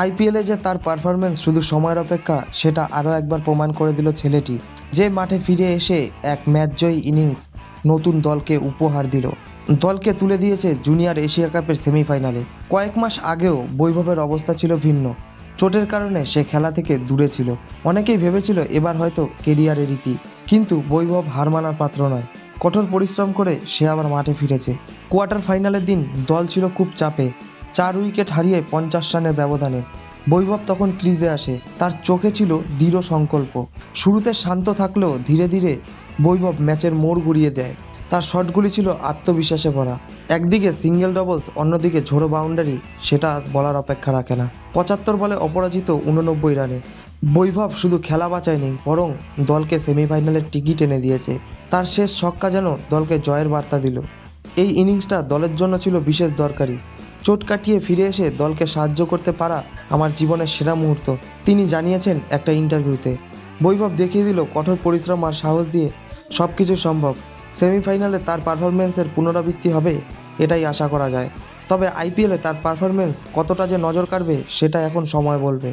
আইপিএলে যে তার পারফরমেন্স শুধু সময়ের অপেক্ষা সেটা আরও একবার প্রমাণ করে দিল ছেলেটি, যে মাঠে ফিরে এসে এক ম্যাচজয়ী ইনিংস নতুন দলকে উপহার দিল। দলকে তুলে দিয়েছে জুনিয়র এশিয়া কাপের সেমিফাইনালে। কয়েক মাস আগেও বৈভবের অবস্থা ছিল ভিন্ন। চোটের কারণে সে খেলা থেকে দূরে ছিল। অনেকেই ভেবেছিল এবার হয়তো কেরিয়ারের রীতি, কিন্তু বৈভব হার মানার পাত্র নয়। কঠোর পরিশ্রম করে সে আবার মাঠে ফিরেছে। কোয়ার্টার ফাইনালের দিন দল ছিল খুব চাপে। 4 উইকেট হারিয়ে 50 রানের ব্যবধানে বৈভব তখন ক্রিজে আসে। তার চোখে ছিল দৃঢ় সংকল্প। শুরুতে শান্ত থাকলেও ধীরে ধীরে বৈভব ম্যাচের মোড় ঘুরিয়ে দেয়। তার শটগুলি ছিল আত্মবিশ্বাসে ভরা। একদিকে সিঙ্গেল ডবলস, অন্যদিকে ঝোড়ো বাউন্ডারি, সেটা বলার অপেক্ষা রাখে না। 75 বলে অপরাজিত 89 রানে বৈভব শুধু খেলা বাঁচায়নি, বরং দলকে সেমিফাইনালের টিকিট এনে দিয়েছে। তার শেষ ছক্কা যেন দলকে জয়ের বার্তা দিল। এই ইনিংসটা দলের জন্য ছিল বিশেষ দরকারি। চোট কাটিয়ে ফিরে এসে দলকে সাহায্য করতে পারা আমার জীবনের সেরা মুহূর্ত, তিনি জানিয়েছেন একটা ইন্টারভিউতে। বৈভব দেখিয়ে দিল কঠোর পরিশ্রম আর সাহস দিয়ে সব কিছু সম্ভব। সেমিফাইনালে তার পারফরমেন্সের পুনরাবৃত্তি হবে এটাই আশা করা যায়। তবে আইপিএলে তার পারফরমেন্স কতটা যে নজর কাড়বে সেটা এখন সময় বলবে।